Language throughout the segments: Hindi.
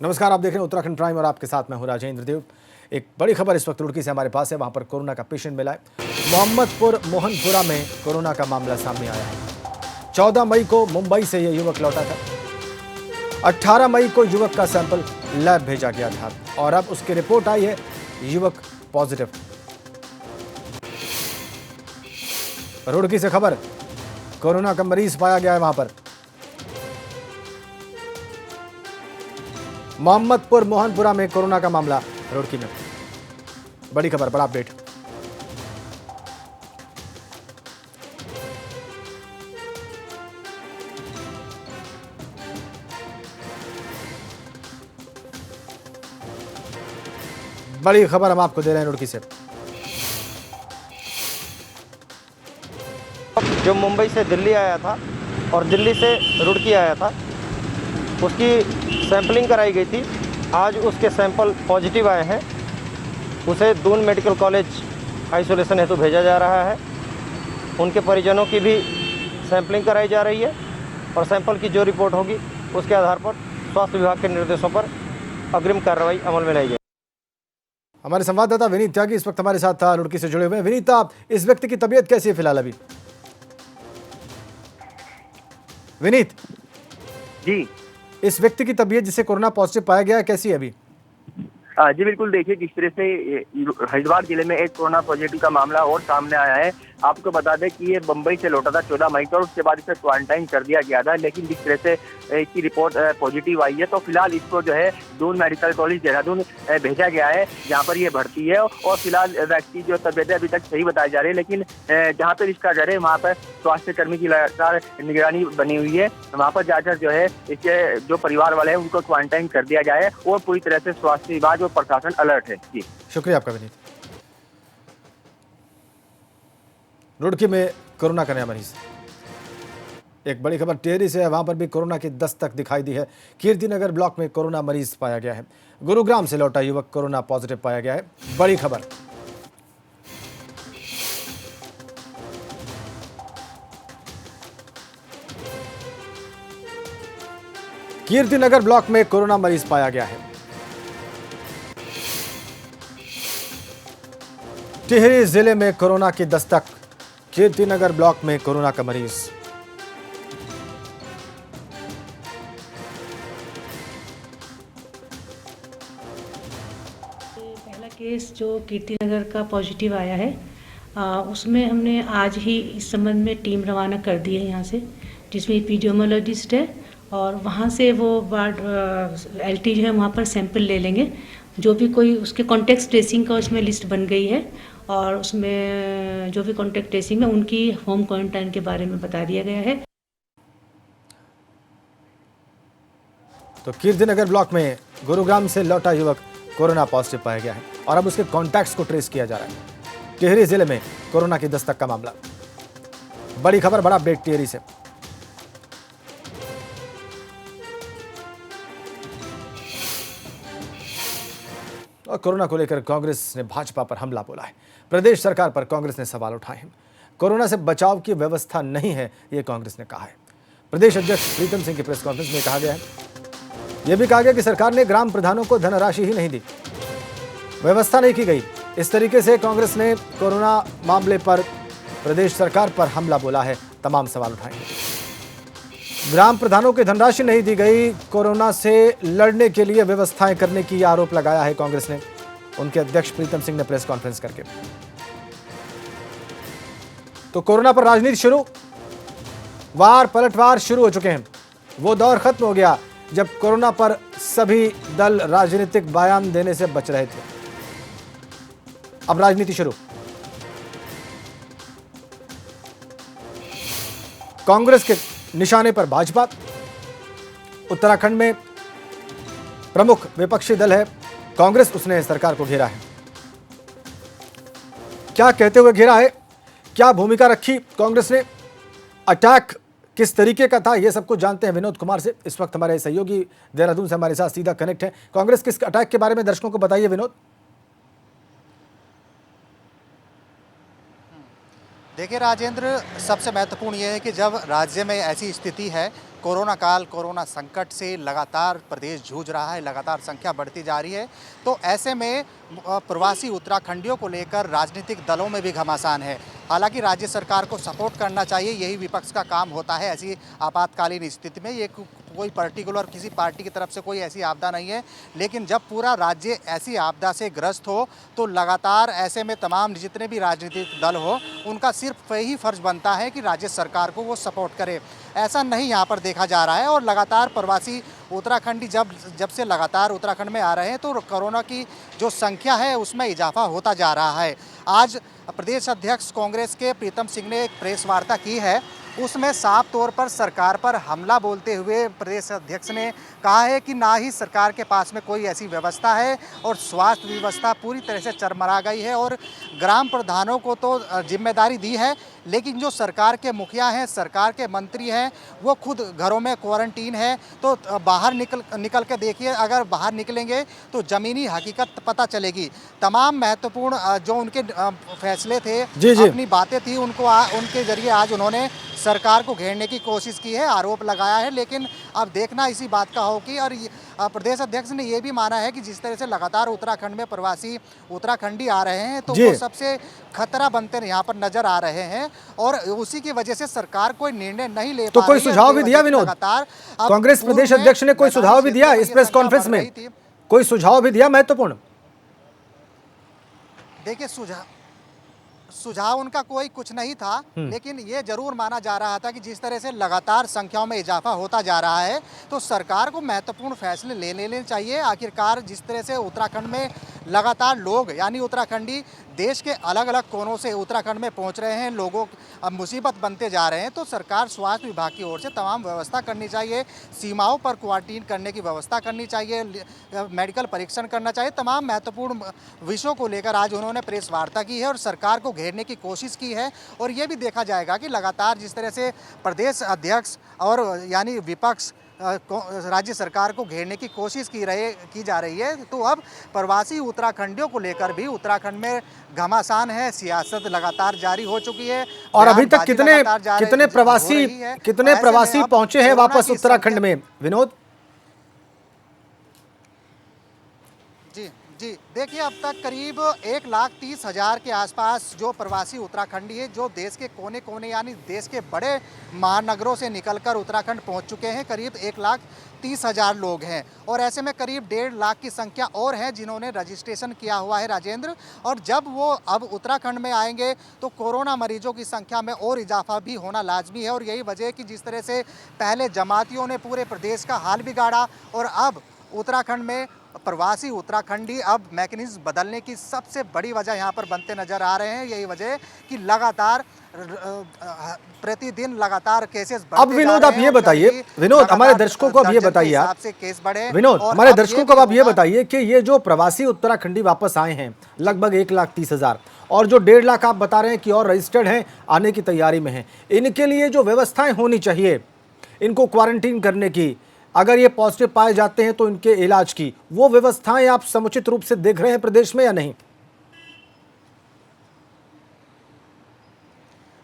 नमस्कार, आप देख रहे हैं उत्तराखंड प्राइम और आपके साथ मैं हूं राजेंद्र देव। एक बड़ी खबर इस वक्त रुड़की से हमारे पास है। वहां पर कोरोना का पेशेंट मिला है। मोहम्मदपुर मोहनपुरा में कोरोना का मामला सामने आया है। 14 मई को मुंबई से यह युवक लौटा था। 18 मई को युवक का सैंपल लैब भेजा गया था और अब उसकी रिपोर्ट आई है, युवक पॉजिटिव। रुड़की से खबर, कोरोना का मरीज पाया गया है वहां पर। मोहम्मदपुर मोहनपुरा में कोरोना का मामला रुड़की में। बड़ी खबर, बड़ा अपडेट। बड़ी खबर हम आपको दे रहे हैं रुड़की से। जो मुंबई से दिल्ली आया था और दिल्ली से रुड़की आया था, उसकी सैंपलिंग कराई गई थी। आज उसके सैंपल पॉजिटिव आए हैं। उसे दून मेडिकल कॉलेज आइसोलेशन हेतु भेजा जा रहा है। उनके परिजनों की भी सैंपलिंग कराई जा रही है और सैंपल की जो रिपोर्ट होगी उसके आधार पर स्वास्थ्य विभाग के निर्देशों पर अग्रिम कार्रवाई अमल में लाई जाएगी। हमारे संवाददाता विनीत त्यागी इस वक्त हमारे साथ रुड़की से जुड़े हुए हैं। विनीत, आप इस व्यक्ति की तबीयत कैसी है फिलहाल अभी? विनीत जी, इस व्यक्ति की तबीयत जिसे कोरोना पॉजिटिव पाया गया है, कैसी है अभी? जी बिल्कुल। देखिए, किस तरह से हरिद्वार जिले में एक कोरोना पॉजिटिव का मामला और सामने आया है। आपको बता दें कि ये मुंबई से लौटा था 14 मई को और उसके बाद इसे क्वारंटाइन कर दिया गया था, लेकिन जिस तरह से इसकी रिपोर्ट पॉजिटिव आई है तो फिलहाल इसको जो है दून मेडिकल कॉलेज देहरादून भेजा गया है, जहाँ पर ये भर्ती है। और फिलहाल व्यक्ति जो तबियत है अभी तक सही बताई जा रही है, लेकिन जहाँ पर इसका घर है वहाँ पर स्वास्थ्य कर्मी की लगातार निगरानी बनी हुई है। वहाँ पर जाकर जो है इसके जो परिवार वाले हैं उनको क्वारंटाइन कर दिया गया है और पूरी तरह से स्वास्थ्य विभाग और प्रशासन अलर्ट है। जी, शुक्रिया आपका विनीत। रुड़की में कोरोना का नया मरीज। एक बड़ी खबर टिहरी से है। वहां पर भी कोरोना की दस्तक दिखाई दी है। कीर्तिनगर ब्लॉक में कोरोना मरीज पाया गया है। गुरुग्राम से लौटा युवक कोरोना पॉजिटिव पाया गया है। बड़ी खबर। कीर्तिनगर ब्लॉक में कोरोना मरीज पाया गया है। टिहरी जिले में कोरोना की दस्तक। कीर्तिनगर ब्लॉक में कोरोना का मरीज। पहला केस जो कीर्तिनगर का पॉजिटिव आया है, उसमें हमने आज ही इस संबंध में टीम रवाना कर दी है यहाँ से, जिसमें एपिडेमियोलॉजिस्ट है और वहाँ से वो वार्ड एलटी जो है वहाँ पर सैंपल ले लेंगे। जो भी कोई उसके कॉन्टेक्ट ट्रेसिंग का उसमें लिस्ट बन गई है और उसमें जो भी कॉन्टेक्ट ट्रेसिंग है उनकी होम क्वारंटाइन के बारे में बता दिया गया है। तो कीर्तिनगर ब्लॉक में गुरुग्राम से लौटा युवक कोरोना पॉजिटिव पाया गया है और अब उसके कॉन्टैक्ट्स को ट्रेस किया जा रहा है। टिहरी जिले में कोरोना की दस्तक का मामला। बड़ी खबर, बड़ा अपडेट टिहरी से। और कोरोना को लेकर कांग्रेस ने भाजपा पर हमला बोला है। प्रदेश सरकार पर कांग्रेस ने सवाल उठाए हैं। कोरोना से बचाव की व्यवस्था नहीं है, यह कांग्रेस ने कहा है। प्रदेश अध्यक्ष प्रीतम सिंह की प्रेस कॉन्फ्रेंस में कहा गया है। यह भी कहा गया कि सरकार ने ग्राम प्रधानों को धनराशि ही नहीं दी, व्यवस्था नहीं की गई। इस तरीके से कांग्रेस ने कोरोना मामले पर प्रदेश सरकार पर हमला बोला है, तमाम सवाल उठाए हैं। ग्राम प्रधानों की धनराशि नहीं दी गई, कोरोना से लड़ने के लिए व्यवस्थाएं करने की आरोप लगाया है कांग्रेस ने, उनके अध्यक्ष प्रीतम सिंह ने प्रेस कॉन्फ्रेंस करके। तो कोरोना पर राजनीति शुरू, वार पलटवार शुरू हो चुके हैं। वो दौर खत्म हो गया जब कोरोना पर सभी दल राजनीतिक बयान देने से बच रहे थे। अब राजनीति शुरू। कांग्रेस के निशाने पर भाजपा। उत्तराखंड में प्रमुख विपक्षी दल है कांग्रेस, उसने सरकार को घेरा है। क्या कहते हुए घेरा है, क्या भूमिका रखी कांग्रेस ने, अटैक किस तरीके का था, यह सब कुछ जानते हैं विनोद कुमार से। इस वक्त हमारे सहयोगी देहरादून से हमारे साथ सीधा कनेक्ट है। कांग्रेस किस अटैक के बारे में दर्शकों को बताइए विनोद। देखिए राजेंद्र, सबसे महत्वपूर्ण ये है कि जब राज्य में ऐसी स्थिति है कोरोना काल, कोरोना संकट से लगातार प्रदेश जूझ रहा है, लगातार संख्या बढ़ती जा रही है। तो ऐसे में प्रवासी उत्तराखंडियों को लेकर राजनीतिक दलों में भी घमासान है। हालांकि राज्य सरकार को सपोर्ट करना चाहिए, यही विपक्ष का काम होता है ऐसी आपातकालीन स्थिति में। ये कोई पर्टिकुलर किसी पार्टी की तरफ से कोई ऐसी आपदा नहीं है, लेकिन जब पूरा राज्य ऐसी आपदा से ग्रस्त हो तो लगातार ऐसे में तमाम जितने भी राजनीतिक दल हो उनका सिर्फ यही फर्ज बनता है कि राज्य सरकार को वो सपोर्ट करे। ऐसा नहीं यहाँ पर देखा जा रहा है और लगातार प्रवासी उत्तराखंडी जब से लगातार उत्तराखंड में आ रहे हैं तो कोरोना की जो संख्या है उसमें इजाफा होता जा रहा है। आज प्रदेश अध्यक्ष कांग्रेस के प्रीतम सिंह ने एक प्रेस वार्ता की है, उसमें साफ तौर पर सरकार पर हमला बोलते हुए प्रदेश अध्यक्ष ने कहा है कि ना ही सरकार के पास में कोई ऐसी व्यवस्था है और स्वास्थ्य व्यवस्था पूरी तरह से चरमरा गई है और ग्राम प्रधानों को तो जिम्मेदारी दी है, लेकिन जो सरकार के मुखिया हैं, सरकार के मंत्री हैं, वो खुद घरों में क्वारंटीन है। तो बाहर निकल के देखिए, अगर बाहर निकलेंगे तो ज़मीनी हकीकत पता चलेगी। तमाम महत्वपूर्ण जो उनके फैसले थे, अपनी बातें थी, उनके जरिए आज उन्होंने सरकार को घेरने की कोशिश की है, आरोप लगाया है। लेकिन अब देखना इसी बात का हो कि और प्रदेश अध्यक्ष ने ये भी माना है कि जिस तरह से लगातार उत्तराखंड में प्रवासी उत्तराखंडी आ रहे हैं तो वो सबसे खतरा बनते यहाँ पर नजर आ रहे हैं और उसी की वजह से सरकार कोई निर्णय नहीं ले तो कोई सुझाव भी दिया विनोद? कांग्रेस प्रदेश अध्यक्ष ने कोई सुझाव भी दिया इस प्रेस कॉन्फ्रेंस में? कोई सुझाव भी दिया महत्वपूर्ण? देखिए, सुझाव उनका कोई कुछ नहीं था, लेकिन ये जरूर माना जा रहा था कि जिस तरह से लगातार संख्याओं में इजाफा होता जा रहा है तो सरकार को महत्वपूर्ण फैसले लेने चाहिए। आखिरकार जिस तरह से उत्तराखंड में लगातार लोग यानी उत्तराखंडी देश के अलग अलग कोनों से उत्तराखंड में पहुंच रहे हैं, लोगों अब मुसीबत बनते जा रहे हैं, तो सरकार स्वास्थ्य विभाग की ओर से तमाम व्यवस्था करनी चाहिए। सीमाओं पर क्वारंटीन करने की व्यवस्था करनी चाहिए, मेडिकल परीक्षण करना चाहिए। तमाम महत्वपूर्ण विषयों को लेकर आज उन्होंने प्रेस वार्ता की है और सरकार को घेरने की कोशिश की है। और ये भी देखा जाएगा कि लगातार जिस तरह से प्रदेश अध्यक्ष और यानी विपक्ष राज्य सरकार को घेरने की कोशिश की जा रही है, तो अब प्रवासी उत्तराखंडियों को लेकर भी उत्तराखंड में घमासान है, सियासत लगातार जारी हो चुकी है। और अभी तक कितने प्रवासी पहुंचे हैं वापस उत्तराखंड में विनोद? जी देखिए, अब तक करीब 1,30,000 के आसपास जो प्रवासी उत्तराखंडी है जो देश के कोने कोने यानी देश के बड़े महानगरों से निकलकर उत्तराखंड पहुंच चुके हैं। करीब 1,30,000 लोग हैं और ऐसे में करीब 1.5 लाख की संख्या और है जिन्होंने रजिस्ट्रेशन किया हुआ है राजेंद्र। और जब वो अब उत्तराखंड में आएंगे तो कोरोना मरीजों की संख्या में और इजाफा भी होना लाजमी है। और यही वजह है कि जिस तरह से पहले जमातियों ने पूरे प्रदेश का हाल बिगाड़ा और अब उत्तराखंड में प्रवासी उत्तराखंडी अब मैकेनिज्म बदलने की सबसे बड़ी वजह यहाँ पर बनते नजर आ रहे हैं। यही वजह है कि लगातार प्रतिदिन लगातार केसेस बढ़ते अब विनोद आप ये बताइए, विनोद हमारे दर्शकों को अब ये बताइए आप, विनोद हमारे दर्शकों को आप ये बताइए कि ये जो प्रवासी उत्तराखंडी वापस आए हैं लगभग 1,30,000 और जो 1.5 लाख आप बता रहे हैं कि और रजिस्टर्ड हैं, आने की तैयारी में हैं, इनके लिए जो व्यवस्थाएं होनी चाहिए इनको क्वारंटीन करने की, अगर ये पॉजिटिव पाए जाते हैं तो इनके इलाज की, वो व्यवस्थाएं आप समुचित रूप से देख रहे हैं प्रदेश में या नहीं?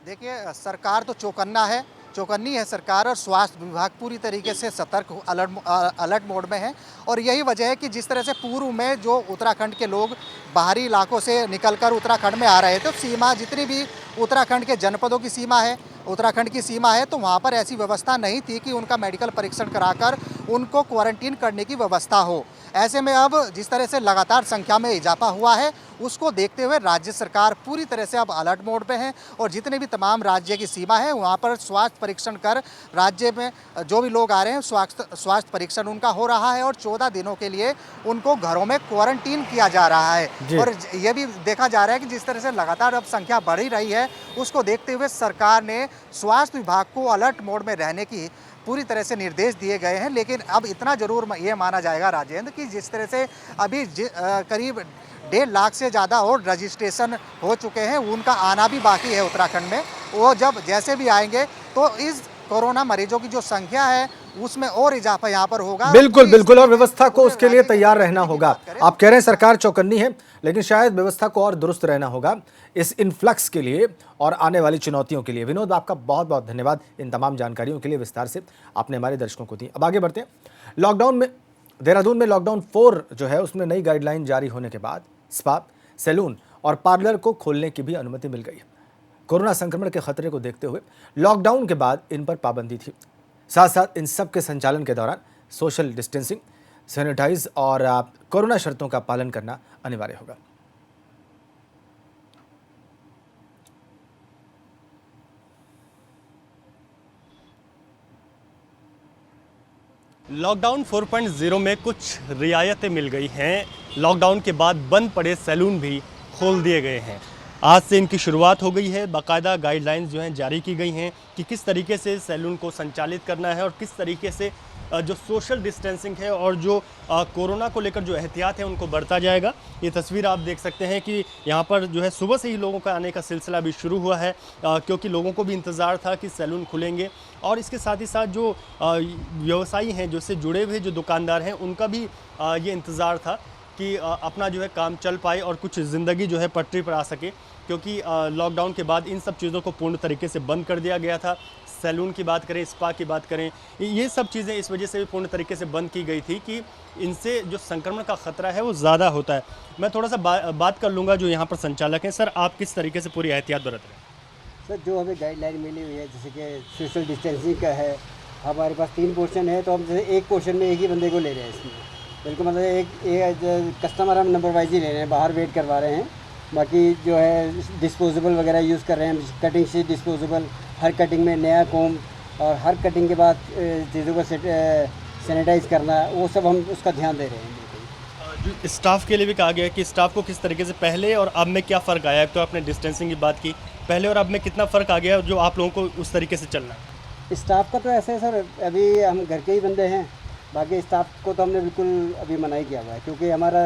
देखिए, सरकार तो चौकन्नी है सरकार और स्वास्थ्य विभाग पूरी तरीके से सतर्क अलर्ट मोड में है। और यही वजह है कि जिस तरह से पूर्व में जो उत्तराखंड के लोग बाहरी इलाकों से निकलकर उत्तराखंड में आ रहे थे, तो सीमा जितनी भी उत्तराखंड के जनपदों की सीमा है, उत्तराखंड की सीमा है, तो वहाँ पर ऐसी व्यवस्था नहीं थी कि उनका मेडिकल परीक्षण कराकर उनको क्वारंटीन करने की व्यवस्था हो। ऐसे में अब जिस तरह से लगातार संख्या में इजाफा हुआ है उसको देखते हुए राज्य सरकार पूरी तरह से अब अलर्ट मोड पे है और जितने भी तमाम राज्य की सीमा है वहाँ पर स्वास्थ्य परीक्षण कर राज्य में जो भी लोग आ रहे हैं स्वास्थ्य परीक्षण उनका हो रहा है और 14 दिनों के लिए उनको घरों में क्वारंटीन किया जा रहा है। और ये भी देखा जा रहा है कि जिस तरह से लगातार अब संख्या बढ़ ही रही है उसको देखते हुए सरकार ने स्वास्थ्य विभाग को अलर्ट मोड में रहने की पूरी तरह से निर्देश दिए गए हैं। लेकिन अब इतना जरूर ये माना जाएगा राजेंद्र कि जिस तरह से अभी करीब 1.5 लाख से ज़्यादा और रजिस्ट्रेशन हो चुके हैं, उनका आना भी बाकी है उत्तराखंड में। वो जब जैसे भी आएंगे तो इस कोरोना मरीजों की जो संख्या है उसमें और इजाफा यहाँ पर होगा। बिल्कुल बिल्कुल, और व्यवस्था को उसके लिए तैयार रहना होगा। आप कह रहे हैं सरकार चौकन्नी है, लेकिन शायद व्यवस्था को और दुरुस्त रहना होगा इस इन्फ्लक्स के लिए और आने वाली चुनौतियों के लिए। विनोद, आपका बहुत बहुत धन्यवाद इन तमाम जानकारियों के लिए, विस्तार से आपने हमारे दर्शकों को दी। अब आगे बढ़ते हैं। लॉकडाउन में, देहरादून में लॉकडाउन 4 जो है उसमें नई गाइडलाइन जारी होने के बाद स्पा, सैलून और पार्लर को खोलने की भी अनुमति मिल गई है। कोरोना संक्रमण के खतरे को देखते हुए लॉकडाउन के बाद इन पर पाबंदी थी। साथ साथ इन सब के संचालन के दौरान सोशल डिस्टेंसिंग, सैनिटाइज और कोरोना शर्तों का पालन करना अनिवार्य होगा। लॉकडाउन 4.0 में कुछ रियायतें मिल गई हैं। लॉकडाउन के बाद बंद पड़े सैलून भी खोल दिए गए हैं। आज से इनकी शुरुआत हो गई है। बाकायदा गाइडलाइंस जो हैं जारी की गई हैं कि किस तरीके से सैलून को संचालित करना है और किस तरीके से जो सोशल डिस्टेंसिंग है और जो कोरोना को लेकर जो एहतियात है उनको बढ़ता जाएगा। ये तस्वीर आप देख सकते हैं कि यहाँ पर जो है सुबह से ही लोगों का आने का सिलसिला भी शुरू हुआ है, क्योंकि लोगों को भी इंतज़ार था कि सैलून खुलेंगे। और इसके साथ ही साथ जो व्यवसायी हैं, जो इससे जुड़े हुए जो दुकानदार हैं, उनका भी ये इंतज़ार था कि अपना जो है काम चल पाए और कुछ ज़िंदगी जो है पटरी पर आ सके, क्योंकि लॉकडाउन के बाद इन सब चीज़ों को पूर्ण तरीके से बंद कर दिया गया था। सैलून की बात करें, स्पा की बात करें, ये सब चीज़ें इस वजह से भी पूर्ण तरीके से बंद की गई थी कि इनसे जो संक्रमण का ख़तरा है वो ज़्यादा होता है। मैं थोड़ा सा बात कर लूँगा जो यहाँ पर संचालक हैं। सर, आप किस तरीके से पूरी एहतियात बरत रहे हैं? सर, जो हमें गाइडलाइन मिली हुई है, जैसे कि सोशल डिस्टेंसिंग का है, हमारे पास 3 पोर्शन है, तो हम जैसे एक पोर्शन में एक ही बंदे को ले रहे हैं इसमें। बिल्कुल, मतलब एक कस्टमर हम नंबर वाइज ही ले रहे हैं, बाहर वेट करवा रहे हैं। बाकी जो है डिस्पोजेबल वगैरह यूज़ कर रहे हैं, कटिंग शीट डिस्पोजेबल, हर कटिंग में नया कोम, और हर कटिंग के बाद चीज़ों को सैनिटाइज करना, वो सब हम उसका ध्यान दे रहे हैं। स्टाफ के लिए भी कहा गया है कि स्टाफ को किस तरीके से पहले और अब में क्या फ़र्क आया है? तो आपने डिस्टेंसिंग की बात की, पहले और अब में कितना फ़र्क आ गया जो आप लोगों को उस तरीके से चलना है? स्टाफ का तो ऐसे है सर, अभी हम घर के ही बंदे हैं। बाकी स्टाफ को तो हमने बिल्कुल अभी मना ही किया हुआ है, क्योंकि हमारा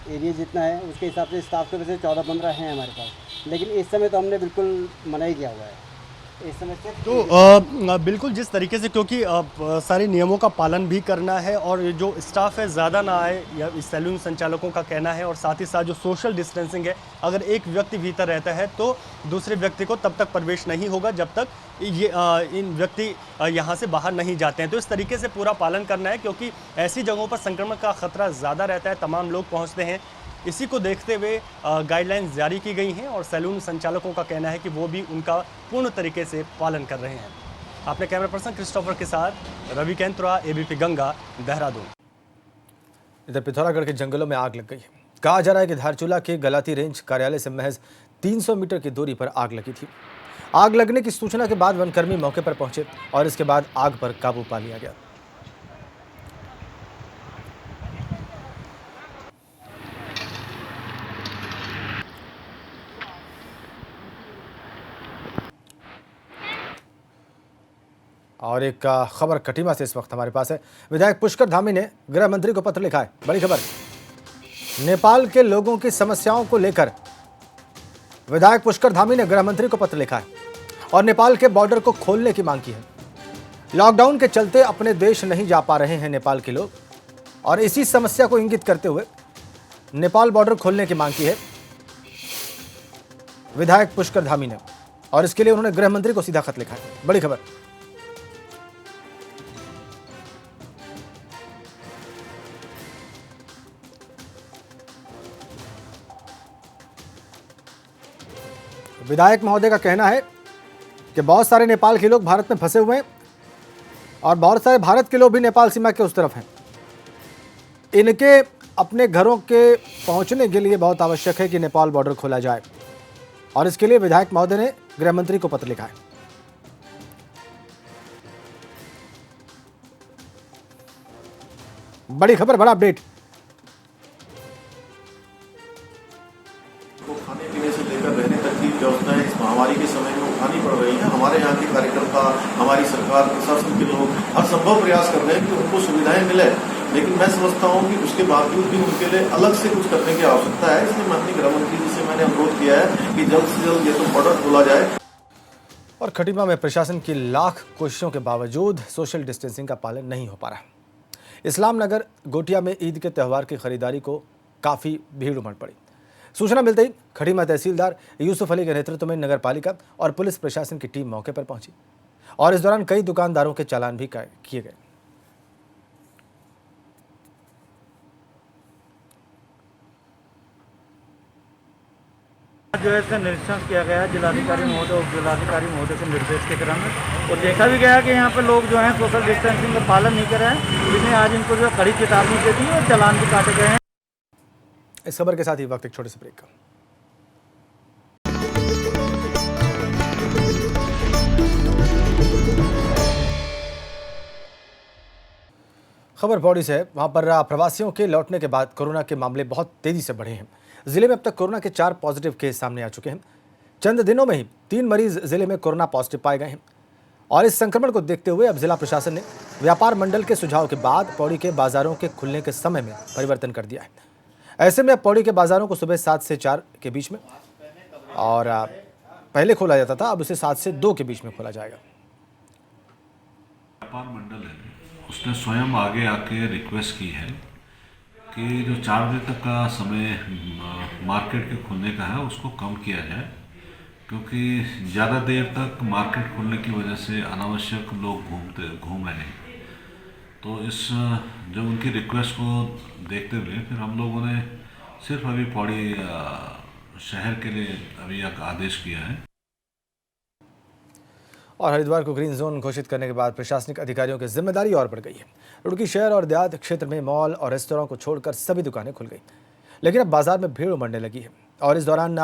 एरिया जितना है उसके हिसाब से स्टाफ तो वैसे 14-15 हैं हमारे पास, लेकिन इस समय तो हमने बिल्कुल मना ही किया हुआ है इस समय से। तो बिल्कुल जिस तरीके से, क्योंकि सारे नियमों का पालन भी करना है और जो स्टाफ है ज़्यादा ना आए, या इस सैलून संचालकों का कहना है, और साथ ही साथ जो सोशल डिस्टेंसिंग है, अगर एक व्यक्ति भीतर रहता है तो दूसरे व्यक्ति को तब तक प्रवेश नहीं होगा जब तक ये इन व्यक्ति यहाँ से बाहर नहीं जाते हैं। तो इस तरीके से पूरा पालन करना है, क्योंकि ऐसी जगहों पर संक्रमण का खतरा ज़्यादा रहता है, तमाम लोग पहुँचते हैं। इसी को देखते हुए गाइडलाइंस जारी की गई हैं और सैलून संचालकों का कहना है कि वो भी उनका पूर्ण तरीके से पालन कर रहे हैं। अपने कैमरा पर्सन क्रिस्टोफर के साथ रवि कैंत्रा, एबीपी गंगा, देहरादून। इधर पिथौरागढ़ के जंगलों में आग लग गई है। कहा जा रहा है कि धारचूला के गलाती रेंज कार्यालय से महज 300 मीटर की दूरी पर आग लगी थी। आग लगने की सूचना के बाद वनकर्मी मौके पर पहुंचे और इसके बाद आग पर काबू पा लिया गया। और एक खबर कटिमा से इस वक्त हमारे पास है। विधायक पुष्कर धामी ने गृह मंत्री को पत्र लिखा है। बड़ी खबर, नेपाल के लोगों की समस्याओं को लेकर विधायक पुष्कर धामी ने गृह मंत्री को पत्र लिखा है और नेपाल के बॉर्डर को खोलने की मांग की है। लॉकडाउन के चलते अपने देश नहीं जा पा रहे हैं नेपाल के लोग, और इसी समस्या को इंगित करते हुए नेपाल बॉर्डर खोलने की मांग की है विधायक पुष्कर धामी ने, और इसके लिए उन्होंने गृह मंत्री को सीधा खत लिखा है। बड़ी खबर, विधायक महोदय का कहना है कि बहुत सारे नेपाल के लोग भारत में फंसे हुए हैं और बहुत सारे भारत के लोग भी नेपाल सीमा के उस तरफ हैं। इनके अपने घरों के पहुंचने के लिए बहुत आवश्यक है कि नेपाल बॉर्डर खोला जाए, और इसके लिए विधायक महोदय ने गृह मंत्री को पत्र लिखा है। बड़ी खबर, बड़ा अपडेट। खाने पीने से लेकर रहने तक की व्यवस्थाएं इस महामारी के समय में उठानी पड़ रही है। हमारे यहाँ के कार्यकर्ता, हमारी सरकार, प्रशासन के लोग हर संभव प्रयास कर रहे हैं कि उनको सुविधाएं मिले, लेकिन मैं समझता हूँ कि उसके बावजूद भी उनके लिए अलग से कुछ करने की आवश्यकता है। इसलिए माननीय गृह मंत्री जी से मैंने अनुरोध किया है कि जल्द से जल्द ये तो बॉर्डर खोला जाए। और खटीमा में प्रशासन की लाख कोशिशों के बावजूद सोशल डिस्टेंसिंग का पालन नहीं हो पा रहा। इस्लाम नगर गोटिया में ईद के त्यौहार की खरीदारी को काफ़ी भीड़ उमड़ पड़ी। सूचना मिलते ही खटीमा तहसीलदार यूसुफ अली के नेतृत्व में नगर पालिका और पुलिस प्रशासन की टीम मौके पर पहुंची और इस दौरान कई दुकानदारों के चालान भी किए गए। जो है इसका निरीक्षण किया गया जिलाधिकारी महोदय और जिलाधिकारी महोदय के निर्देश के क्रम में, और देखा भी गया कि यहाँ पर लोग जो हैं सोशल डिस्टेंसिंग का पालन नहीं कर रहे हैं, इसलिए आज इनको जो कड़ी चेतावनी दे दी और चालान भी काटे गए हैं। इस खबर के साथ ही वक्त एक छोटे से ब्रेक का। खबर पौड़ी से है। वहां पर प्रवासियों के लौटने के बाद कोरोना के मामले बहुत तेजी से बढ़े हैं। जिले में अब तक कोरोना के 4 पॉजिटिव केस सामने आ चुके हैं। चंद दिनों में ही 3 मरीज जिले में कोरोना पॉजिटिव पाए गए हैं और इस संक्रमण को देखते हुए अब जिला प्रशासन ने व्यापार मंडल के सुझाव के बाद पौड़ी के बाजारों के खुलने के समय में परिवर्तन कर दिया है। ऐसे में अब पौड़ी के बाजारों को सुबह 7 से 4 के बीच में और पहले खोला जाता था, अब उसे 7 से 2 के बीच में खोला जाएगा। व्यापार मंडल है, उसने स्वयं आगे आके रिक्वेस्ट की है कि जो 4 बजे तक का समय मार्केट के खुलने का है उसको कम किया जाए, क्योंकि ज़्यादा देर तक मार्केट खुलने की वजह से अनावश्यक लोग घूम रहे हैं। तो जब उनकी रिक्वेस्ट को देखते हुए फिर हम लोगों ने सिर्फ अभी पौड़ी शहर के लिए अभी एक आदेश किया है। और हरिद्वार को ग्रीन जोन घोषित करने के बाद प्रशासनिक अधिकारियों की जिम्मेदारी और बढ़ गई है। रुड़की शहर और देहात क्षेत्र में मॉल और रेस्तोरां को छोड़कर सभी दुकानें खुल गई, लेकिन अब बाजार में भीड़ उमड़ने लगी है और इस दौरान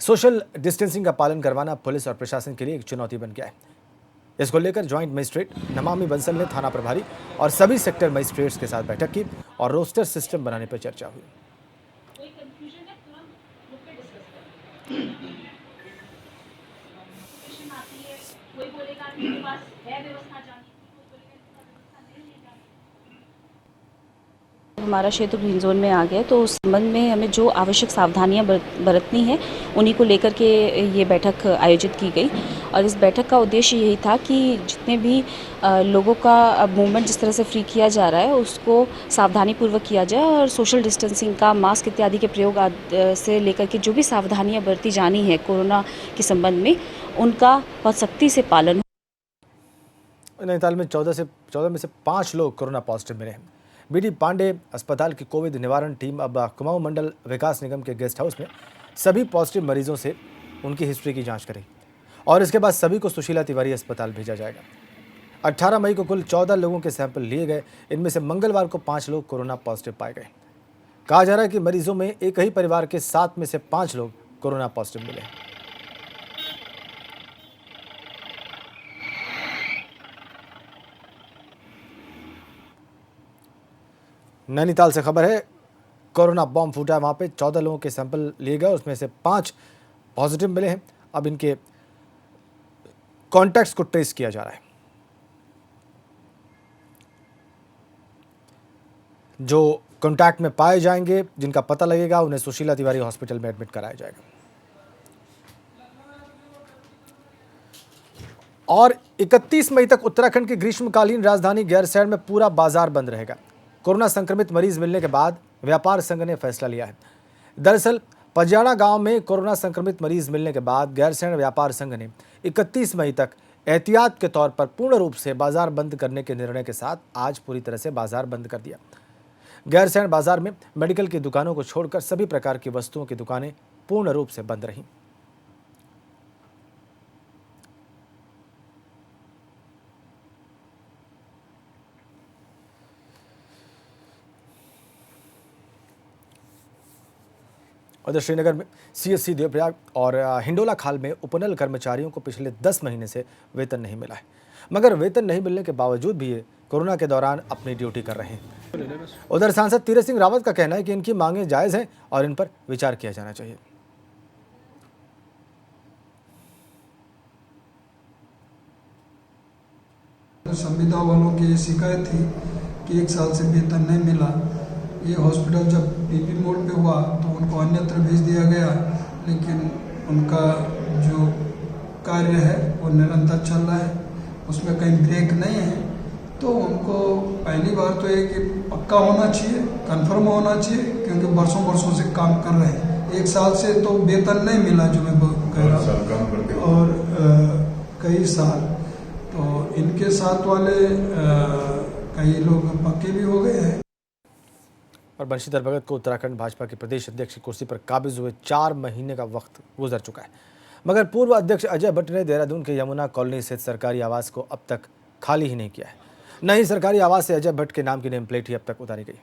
सोशल डिस्टेंसिंग का पालन करवाना पुलिस और प्रशासन के लिए एक चुनौती बन गया है। इसको लेकर ज्वाइंट मजिस्ट्रेट नमामि बंसल ने थाना प्रभारी और सभी सेक्टर मजिस्ट्रेट्स के साथ बैठक की और रोस्टर सिस्टम बनाने पर चर्चा हुई। हमारा क्षेत्र ग्रीन जोन में आ गया, तो उस संबंध में हमें जो आवश्यक सावधानियां बरतनी है उन्हीं को लेकर के ये बैठक आयोजित की गई। और इस बैठक का उद्देश्य यही था कि जितने भी लोगों का मूवमेंट जिस तरह से फ्री किया जा रहा है उसको सावधानी पूर्वक किया जाए और सोशल डिस्टेंसिंग का, मास्क इत्यादि के प्रयोग से लेकर के जो भी सावधानियां बरती जानी है कोरोना के संबंध में, उनका बहुत सख्ती से पालन। नैनीताल में 14 में से 5 लोग कोरोना पॉजिटिव मिले हैं। बीडी पांडे अस्पताल की कोविड निवारण टीम अब कुमाऊं मंडल विकास निगम के गेस्ट हाउस में सभी पॉजिटिव मरीजों से उनकी हिस्ट्री की जांच करेगी और इसके बाद सभी को सुशीला तिवारी अस्पताल भेजा जाएगा। 18 मई को कुल 14 लोगों के सैंपल लिए गए। इनमें से मंगलवार को 5 लोग कोरोना पॉजिटिव पाए गए। कहा जा रहा है कि मरीजों में एक ही परिवार के 7 में से 5 लोग कोरोना पॉजिटिव मिले। नैनीताल से खबर है, कोरोना बॉम्ब फूटा है। वहाँ पे 14 लोगों के सैंपल लिए गए, उसमें से 5 पॉजिटिव मिले हैं। अब इनके कॉन्टैक्ट्स को ट्रेस किया जा रहा है। जो कॉन्टैक्ट में पाए जाएंगे, जिनका पता लगेगा, उन्हें सुशीला तिवारी हॉस्पिटल में एडमिट कराया जाएगा। और 31 मई तक उत्तराखंड की ग्रीष्मकालीन राजधानी गैरसैंण में पूरा बाजार बंद रहेगा। कोरोना संक्रमित मरीज मिलने के बाद व्यापार संघ ने फैसला लिया है। दरअसल पजियाड़ा गांव में कोरोना संक्रमित मरीज मिलने के बाद गैरसैंण व्यापार संघ ने 31 मई तक एहतियात के तौर पर पूर्ण रूप से बाजार बंद करने के निर्णय के साथ आज पूरी तरह से बाजार बंद कर दिया। गैरसैंण बाजार में मेडिकल की दुकानों को छोड़कर सभी प्रकार की वस्तुओं की दुकानें पूर्ण रूप से बंद रहीं। उधर श्रीनगर में सीएससी देवप्रयाग और हिंडोला खाल में उपनल कर्मचारियों को पिछले 10 महीने से वेतन नहीं मिला है, मगर वेतन नहीं मिलने के बावजूद भी ये कोरोना के दौरान अपनी ड्यूटी कर रहे हैं। उधर सांसद तीरथ सिंह रावत का कहना है कि इनकी मांगें जायज़ हैं और इन पर विचार किया जाना चाहिए। संविदा वालों की ये शिकायत थी कि 1 साल से वेतन नहीं मिला। ये हॉस्पिटल जब पीपी मोड पे हुआ तो उनको अन्यत्र भेज दिया गया, लेकिन उनका जो कार्य है वो वो निरंतर चल रहा है, उसमें कहीं ब्रेक नहीं है। तो उनको पहली बार तो ये कि पक्का होना चाहिए, कंफर्म होना चाहिए, क्योंकि वर्षों वर्षों से काम कर रहे हैं। 1 साल से तो वेतन नहीं मिला जो मैं कह रहा हूँ, और कई साल तो इनके साथ वाले कई लोग पक्के भी हो गए हैं। और बंशीधर भगत को उत्तराखंड भाजपा के प्रदेश अध्यक्ष की कुर्सी पर काबिज हुए 4 महीने का वक्त गुजर चुका है, मगर पूर्व अध्यक्ष अजय भट्ट ने देहरादून के यमुना कॉलोनी स्थित सरकारी आवास को अब तक खाली ही नहीं किया है। न ही सरकारी आवास से अजय भट्ट के नाम की नेम प्लेट ही अब तक उतारी गई।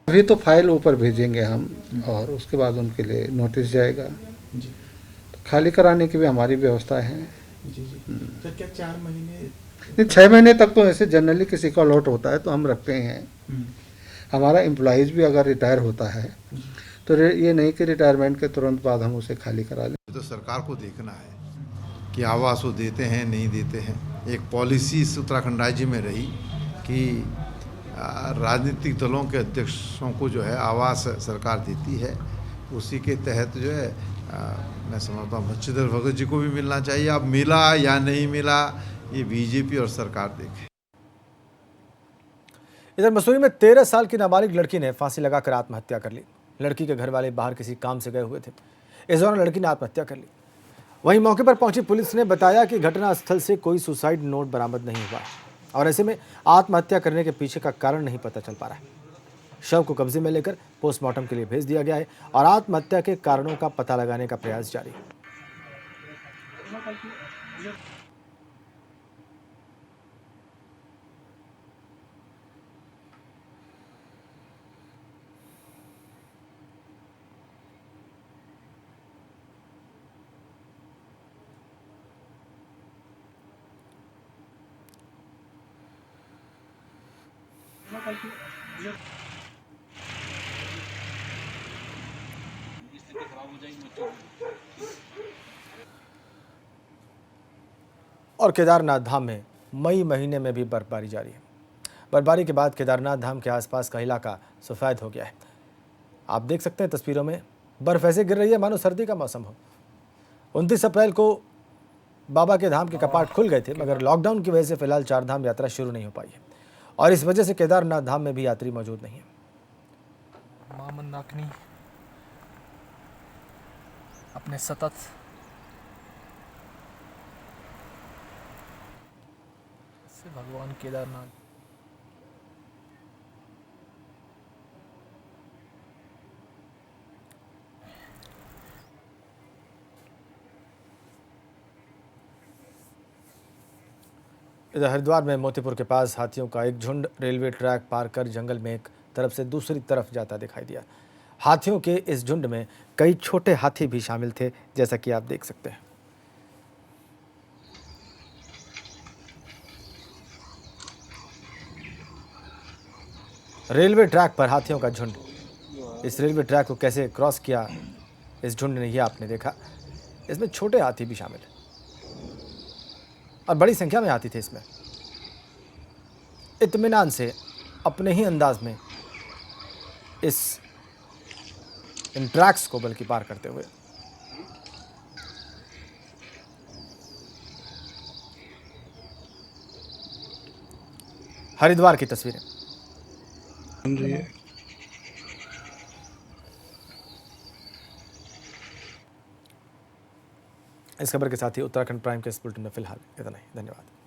अभी तो फाइल ऊपर भेजेंगे हम, और उसके बाद उनके लिए नोटिस जाएगा। तो खाली कराने की भी हमारी व्यवस्था है। तो क्या 4 महीने नहीं, 6 महीने तक तो ऐसे जनरली किसी का अलॉट होता है तो हम रखते हैं। हमारा एम्प्लॉइज भी अगर रिटायर होता है तो ये नहीं कि रिटायरमेंट के तुरंत बाद हम उसे खाली करा लें। तो सरकार को देखना है कि आवास वो देते हैं नहीं देते हैं। एक पॉलिसी इस उत्तराखंड राज्य में रही कि राजनीतिक दलों के अध्यक्षों को जो है आवास सरकार देती है, उसी के तहत जो है मैं समझता हूँ बंशीधर भगत जी को भी मिलना चाहिए। अब मिला या नहीं मिला ये बीजेपी और सरकार देखे। इधर मसूरी में 13 साल की नाबालिग लड़की ने फांसी लगाकर आत्महत्या कर ली। लड़की के घर वाले बाहर किसी काम से गए हुए थे, इस दौरान लड़की ने आत्महत्या कर ली। वहीं मौके पर पहुंची पुलिस ने बताया कि घटनास्थल से कोई सुसाइड नोट बरामद नहीं हुआ और ऐसे में आत्महत्या करने के पीछे का कारण नहीं पता चल पा रहा है। शव को कब्जे में लेकर पोस्टमार्टम के लिए भेज दिया गया है और आत्महत्या के कारणों का पता लगाने का प्रयास जारी है। और केदारनाथ धाम में मई महीने में भी बर्फबारी जारी है। बर्फबारी के बाद केदारनाथ धाम के आसपास का इलाका सफेद हो गया है। आप देख सकते हैं तस्वीरों में बर्फ ऐसे गिर रही है मानो सर्दी का मौसम हो। 29 अप्रैल को बाबा के धाम के कपाट खुल गए थे, मगर लॉकडाउन की वजह से फिलहाल 4 धाम यात्रा शुरू नहीं हो पाई है और इस वजह से केदारनाथ धाम में भी यात्री मौजूद नहीं है। मां मंदाकिनी अपने सतत से भगवान केदारनाथ इधर हरिद्वार में मोतीपुर के पास हाथियों का एक झुंड रेलवे ट्रैक पार कर जंगल में एक तरफ से दूसरी तरफ जाता दिखाई दिया। हाथियों के इस झुंड में कई छोटे हाथी भी शामिल थे, जैसा कि आप देख सकते हैं। रेलवे ट्रैक पर हाथियों का झुंड। इस रेलवे ट्रैक को कैसे क्रॉस किया इस झुंड ने, यह आपने देखा। इसमें छोटे हाथी भी शामिल हैं और बड़ी संख्या में हाथी थे इसमें। इत्मीनान से अपने ही अंदाज में इन ट्रैक्स को बल्कि पार करते हुए हरिद्वार की तस्वीरें। इस खबर के साथ ही उत्तराखंड प्राइम के इस बुलेटिन में फिलहाल इतना ही। धन्यवाद।